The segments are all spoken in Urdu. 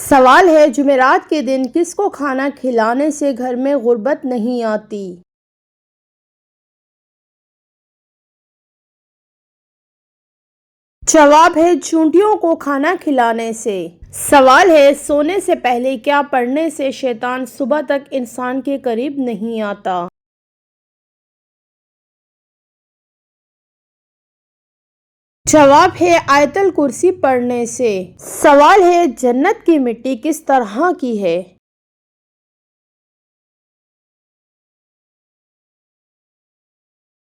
سوال ہے جمعرات کے دن کس کو کھانا کھلانے سے گھر میں غربت نہیں آتی؟ جواب ہے چونٹیوں کو کھانا کھلانے سے۔ سوال ہے سونے سے پہلے کیا پڑھنے سے شیطان صبح تک انسان کے قریب نہیں آتا؟ جواب ہے آیت الکرسی پڑھنے سے۔ سوال ہے جنت کی مٹی کس طرح کی ہے؟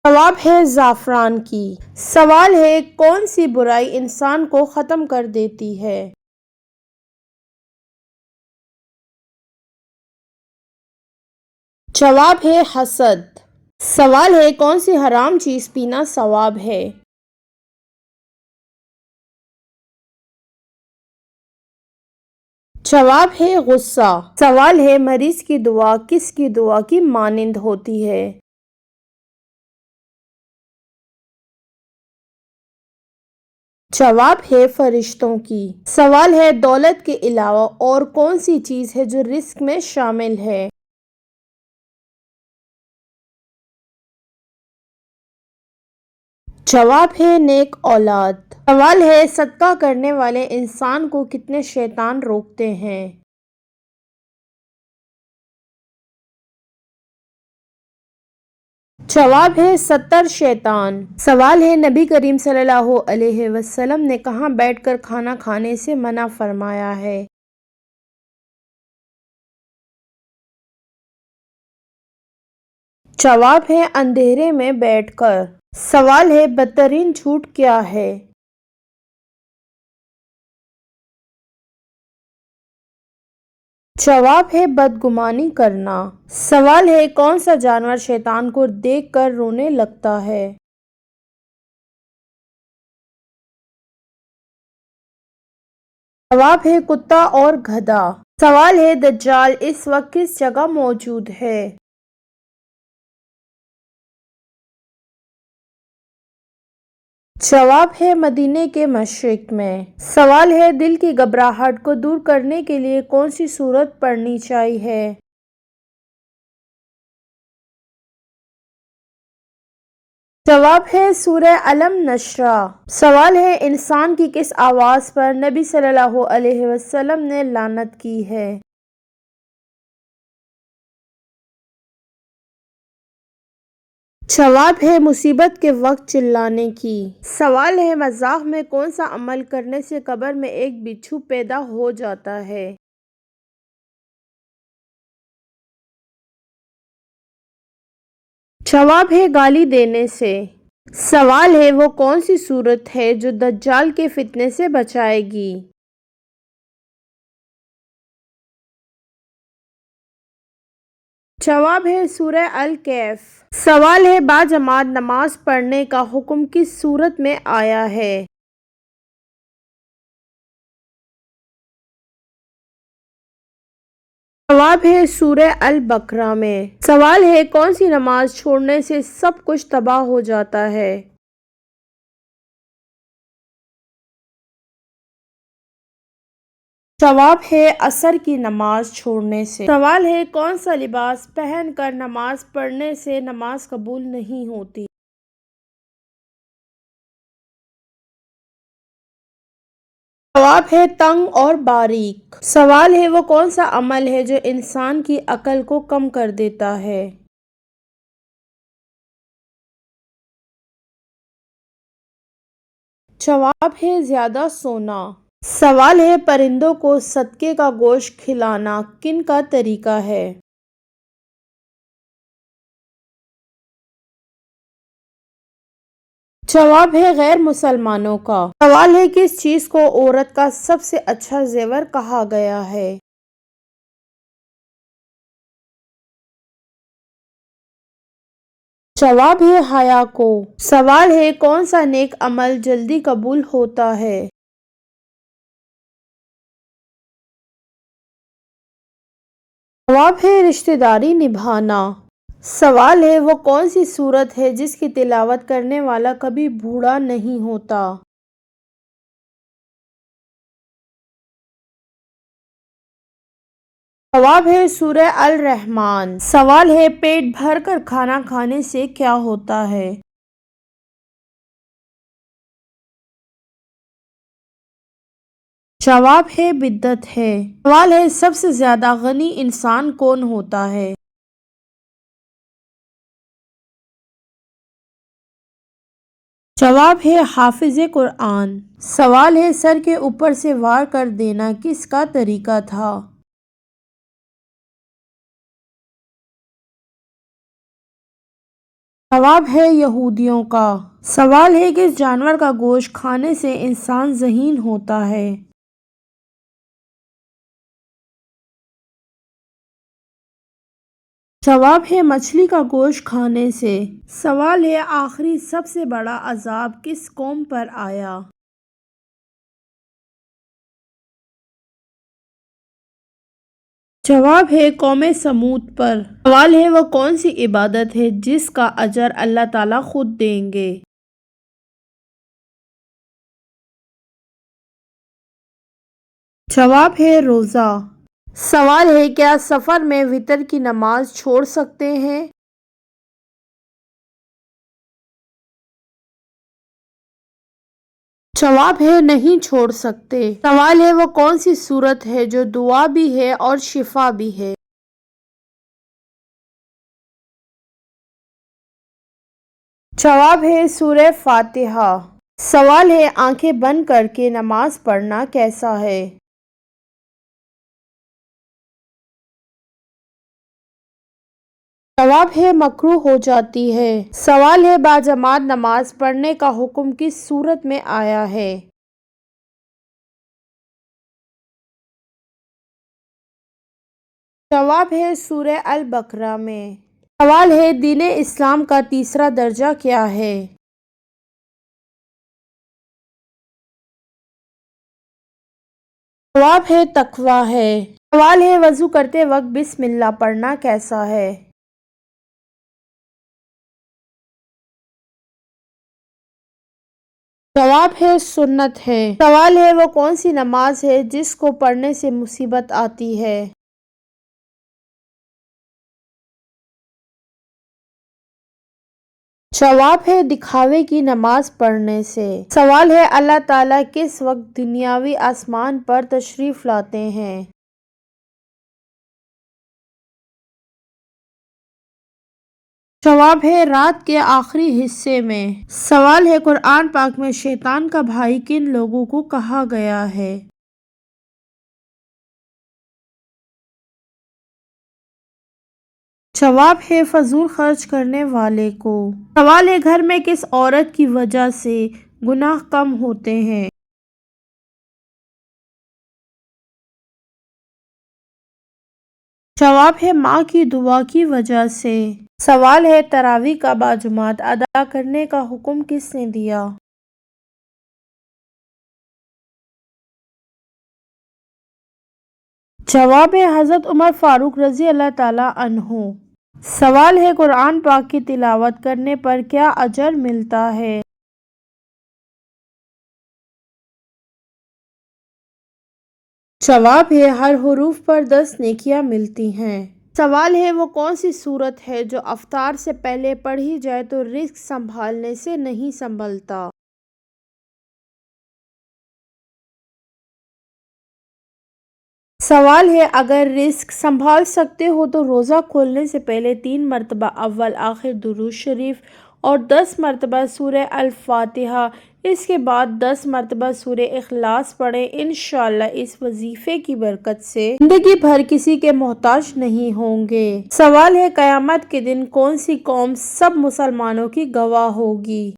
جواب ہے زعفران کی۔ سوال ہے کون سی برائی انسان کو ختم کر دیتی ہے؟ جواب ہے حسد۔ سوال ہے کون سی حرام چیز پینا ثواب ہے؟ جواب ہے غصہ۔ سوال ہے مریض کی دعا کس کی دعا کی مانند ہوتی ہے؟ جواب ہے فرشتوں کی۔ سوال ہے دولت کے علاوہ اور کون سی چیز ہے جو رزق میں شامل ہے؟ جواب ہے نیک اولاد۔ سوال ہے صدقہ کرنے والے انسان کو کتنے شیطان روکتے ہیں؟ جواب ہے 70 شیطان۔ سوال ہے نبی کریم صلی اللہ علیہ وسلم نے کہاں بیٹھ کر کھانا کھانے سے منع فرمایا ہے؟ جواب ہے اندھیرے میں بیٹھ کر۔ سوال ہے بدترین جھوٹ کیا ہے؟ جواب ہے بدگمانی کرنا۔ سوال ہے کون سا جانور شیطان کو دیکھ کر رونے لگتا ہے؟ جواب ہے کتا اور گدھا۔ سوال ہے دجال اس وقت کس جگہ موجود ہے؟ جواب ہے مدینے کے مشرق میں۔ سوال ہے دل کی گھبراہٹ کو دور کرنے کے لیے کون سی سورت پڑھنی چاہیے؟ جواب ہے سورہ الم نشرح۔ سوال ہے انسان کی کس آواز پر نبی صلی اللہ علیہ وسلم نے لعنت کی ہے؟ جواب ہے مصیبت کے وقت چلانے کی۔ سوال ہے مذاق میں کون سا عمل کرنے سے قبر میں ایک بچھو پیدا ہو جاتا ہے؟ جواب ہے گالی دینے سے۔ سوال ہے وہ کون سی سورت ہے جو دجال کے فتنے سے بچائے گی؟ جواب ہے سورہ الکہف۔ سوال ہے باجماعت نماز پڑھنے کا حکم کس سورت میں آیا ہے؟ جواب ہے سورہ البقرہ میں۔ سوال ہے کون سی نماز چھوڑنے سے سب کچھ تباہ ہو جاتا ہے؟ جواب ہے عصر کی نماز چھوڑنے سے۔ سوال ہے کون سا لباس پہن کر نماز پڑھنے سے نماز قبول نہیں ہوتی؟ جواب ہے تنگ اور باریک۔ سوال ہے وہ کون سا عمل ہے جو انسان کی عقل کو کم کر دیتا ہے؟ جواب ہے زیادہ سونا۔ سوال ہے پرندوں کو صدقے کا گوشت کھلانا کن کا طریقہ ہے؟ جواب ہے غیر مسلمانوں کا۔ سوال ہے کس چیز کو عورت کا سب سے اچھا زیور کہا گیا ہے؟ جواب ہے حیا کو۔ سوال ہے کون سا نیک عمل جلدی قبول ہوتا ہے؟ جواب ہے رشتہ داری نبھانا۔ سوال ہے وہ کون سی سورت ہے جس کی تلاوت کرنے والا کبھی بوڑھا نہیں ہوتا؟ جواب ہے سورہ الرحمن۔ سوال ہے پیٹ بھر کر کھانا کھانے سے کیا ہوتا ہے؟ جواب ہے بدعت ہے۔ سوال ہے سب سے زیادہ غنی انسان کون ہوتا ہے؟ جواب ہے حافظ قرآن۔ سوال ہے سر کے اوپر سے وار کر دینا کس کا طریقہ تھا؟ جواب ہے یہودیوں کا۔ سوال ہے کس جانور کا گوشت کھانے سے انسان ذہین ہوتا ہے؟ جواب ہے مچھلی کا گوشت کھانے سے۔ سوال ہے آخری سب سے بڑا عذاب کس قوم پر آیا؟ جواب ہے قوم سمود پر۔ سوال ہے وہ کون سی عبادت ہے جس کا اجر اللہ تعالیٰ خود دیں گے؟ جواب ہے روزہ۔ سوال ہے کیا سفر میں وتر کی نماز چھوڑ سکتے ہیں؟ جواب ہے نہیں چھوڑ سکتے۔ سوال ہے وہ کون سی صورت ہے جو دعا بھی ہے اور شفا بھی ہے؟ جواب ہے سورہ فاتحہ۔ سوال ہے آنکھیں بند کر کے نماز پڑھنا کیسا ہے؟ جواب ہے مکروہ ہو جاتی ہے۔ سوال ہے باجماعت نماز پڑھنے کا حکم کس صورت میں آیا ہے؟ جواب ہے سورہ البقرہ میں۔ سوال ہے دین اسلام کا تیسرا درجہ کیا ہے؟ جواب ہے تقویٰ ہے۔ سوال ہے وضو کرتے وقت بسم اللہ پڑھنا کیسا ہے؟ جواب ہے سنت ہے۔ سوال ہے وہ کون سی نماز ہے جس کو پڑھنے سے مصیبت آتی ہے؟ جواب ہے دکھاوے کی نماز پڑھنے سے۔ سوال ہے اللہ تعالیٰ کس وقت دنیاوی آسمان پر تشریف لاتے ہیں؟ جواب ہے رات کے آخری حصے میں۔ سوال ہے قرآن پاک میں شیطان کا بھائی کن لوگوں کو کہا گیا ہے؟ جواب ہے فضول خرچ کرنے والے کو۔ سوال ہے گھر میں کس عورت کی وجہ سے گناہ کم ہوتے ہیں؟ جواب ہے ماں کی دعا کی وجہ سے۔ سوال ہے تراویح کا باجماعت ادا کرنے کا حکم کس نے دیا؟ جواب ہے حضرت عمر فاروق رضی اللہ تعالیٰ عنہ۔ سوال ہے قرآن پاک کی تلاوت کرنے پر کیا اجر ملتا ہے؟ جواب ہے ہر حروف پر 10 نیکیاں ملتی ہیں۔ سوال ہے وہ کون سی صورت ہے جو افطار سے پہلے پڑھی جائے تو رزق سنبھالنے سے نہیں سنبھلتا؟ سوال ہے اگر رزق سنبھال سکتے ہو تو روزہ کھولنے سے پہلے 3 مرتبہ اول آخر درود شریف اور 10 مرتبہ سورہ الفاتحہ، اس کے بعد 10 مرتبہ سورہ اخلاص پڑھیں۔ انشاءاللہ اس وظیفے کی برکت سے زندگی بھر کسی کے محتاج نہیں ہوں گے۔ سوال ہے قیامت کے دن کون سی قوم سب مسلمانوں کی گواہ ہوگی؟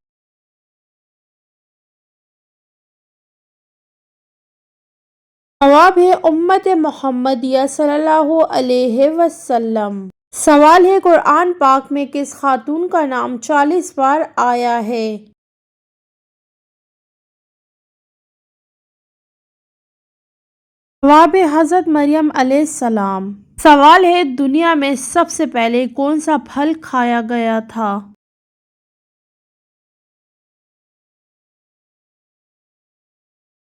جواب ہے امت محمدیہ صلی اللہ علیہ وسلم۔ سوال ہے قرآن پاک میں کس خاتون کا نام 40 بار آیا ہے؟ جواب ہے حضرت مریم علیہ السلام۔ سوال ہے دنیا میں سب سے پہلے کون سا پھل کھایا گیا تھا؟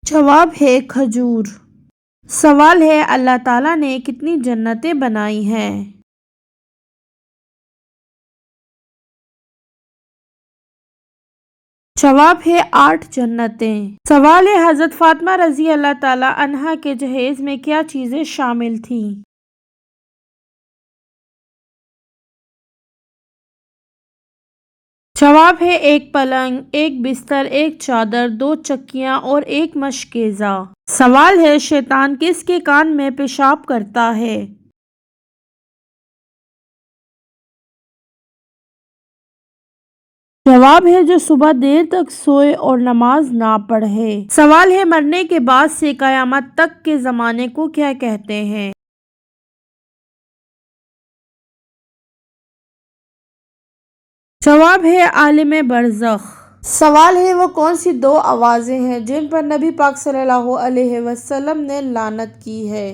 جواب ہے کھجور۔ سوال ہے اللہ تعالیٰ نے کتنی جنتیں بنائی ہیں؟ جواب ہے 8 جنتیں۔ سوال ہے حضرت فاطمہ رضی اللہ تعالیٰ عنہا کے جہیز میں کیا چیزیں شامل تھیں؟ جواب ہے 1 پلنگ، 1 بستر، 1 چادر، 2 چکیاں اور 1 مشکیزہ۔ سوال ہے شیطان کس کے کان میں پیشاب کرتا ہے؟ جواب ہے جو صبح دیر تک سوئے اور نماز نہ پڑھے۔ سوال ہے مرنے کے بعد سے قیامت تک کے زمانے کو کیا کہتے ہیں؟ جواب ہے عالم برزخ۔ سوال ہے وہ کون سی 2 آوازیں ہیں جن پر نبی پاک صلی اللہ علیہ وسلم نے لعنت کی ہے؟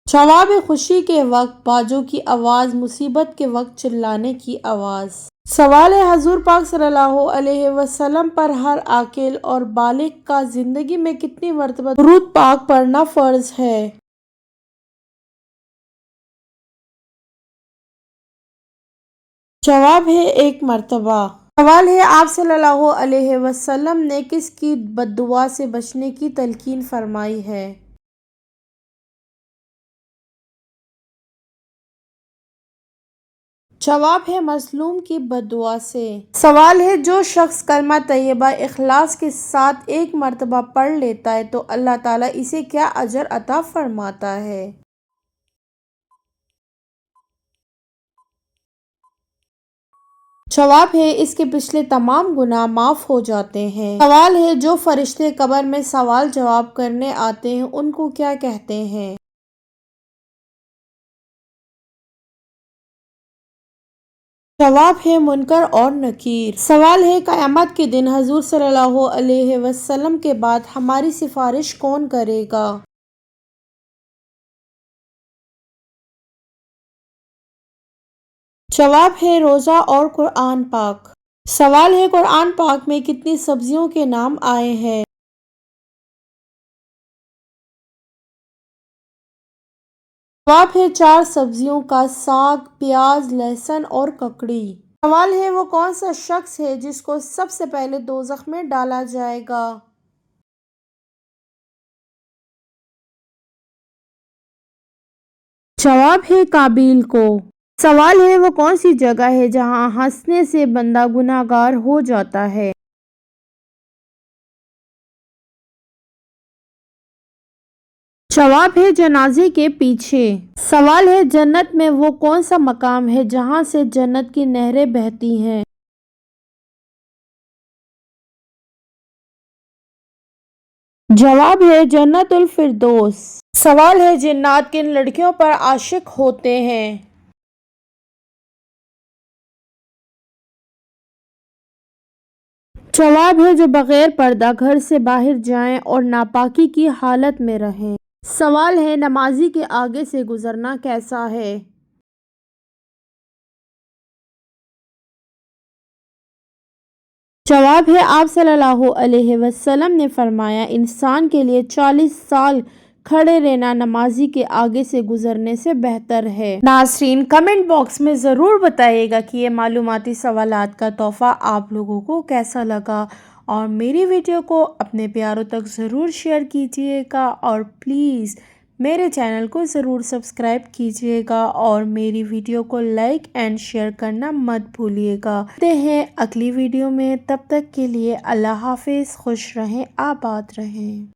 جواب ہے خوشی کے وقت باجوں کی آواز، مصیبت کے وقت چلانے کی آواز۔ سوال ہے حضور پاک صلی اللہ علیہ وسلم پر ہر عاقل اور بالغ کا زندگی میں کتنی مرتبہ درود پاک پڑھنا فرض ہے؟ جواب ہے 1 مرتبہ۔ سوال ہے آپ صلی اللہ علیہ وسلم نے کس کی بد دعا سے بچنے کی تلقین فرمائی ہے؟ جواب ہے مظلوم کی بد دعا سے۔ سوال ہے جو شخص کلمہ طیبہ اخلاص کے ساتھ 1 مرتبہ پڑھ لیتا ہے تو اللہ تعالیٰ اسے کیا اجر عطا فرماتا ہے؟ جواب ہے اس کے پچھلے تمام گناہ معاف ہو جاتے ہیں۔ سوال ہے جو فرشتے قبر میں سوال جواب کرنے آتے ہیں ان کو کیا کہتے ہیں؟ جواب ہے منکر اور نکیر۔ سوال ہے قیامت کے دن حضور صلی اللہ علیہ وسلم کے بعد ہماری سفارش کون کرے گا؟ جواب ہے روزہ اور قرآن پاک۔ سوال ہے قرآن پاک میں کتنی سبزیوں کے نام آئے ہیں؟ جواب ہے 4 سبزیوں کا ساگ، پیاز، لہسن اور ککڑی۔ سوال ہے وہ کون سا شخص ہے جس کو سب سے پہلے دوزخ میں ڈالا جائے گا؟ جواب ہے قابیل کو۔ سوال ہے وہ کون سی جگہ ہے جہاں ہنسنے سے بندہ گناہگار ہو جاتا ہے؟ جواب ہے جنازے کے پیچھے۔ سوال ہے جنت میں وہ کون سا مقام ہے جہاں سے جنت کی نہریں بہتی ہیں؟ جواب ہے جنت الفردوس۔ سوال ہے جنات کن لڑکیوں پر عاشق ہوتے ہیں؟ جواب ہے جو بغیر پردہ گھر سے باہر جائیں اور ناپاکی کی حالت میں رہیں۔ سوال ہے نمازی کے آگے سے گزرنا کیسا ہے؟ جواب ہے آپ صلی اللہ علیہ وسلم نے فرمایا انسان کے لیے 40 سال کھڑے رہنا نمازی کے آگے سے گزرنے سے بہتر ہے۔ ناظرین کمنٹ باکس میں ضرور بتائیے گا کہ یہ معلوماتی سوالات کا تحفہ آپ لوگوں کو کیسا لگا اور میری ویڈیو کو اپنے پیاروں تک ضرور شیئر کیجیے گا اور پلیز میرے چینل کو ضرور سبسکرائب کیجیے گا اور میری ویڈیو کو لائک اینڈ شیئر کرنا مت بھولیے گا۔ ملتے ہیں اگلی ویڈیو میں، تب تک کے لیے اللہ حافظ، خوش رہیں، آباد رہیں۔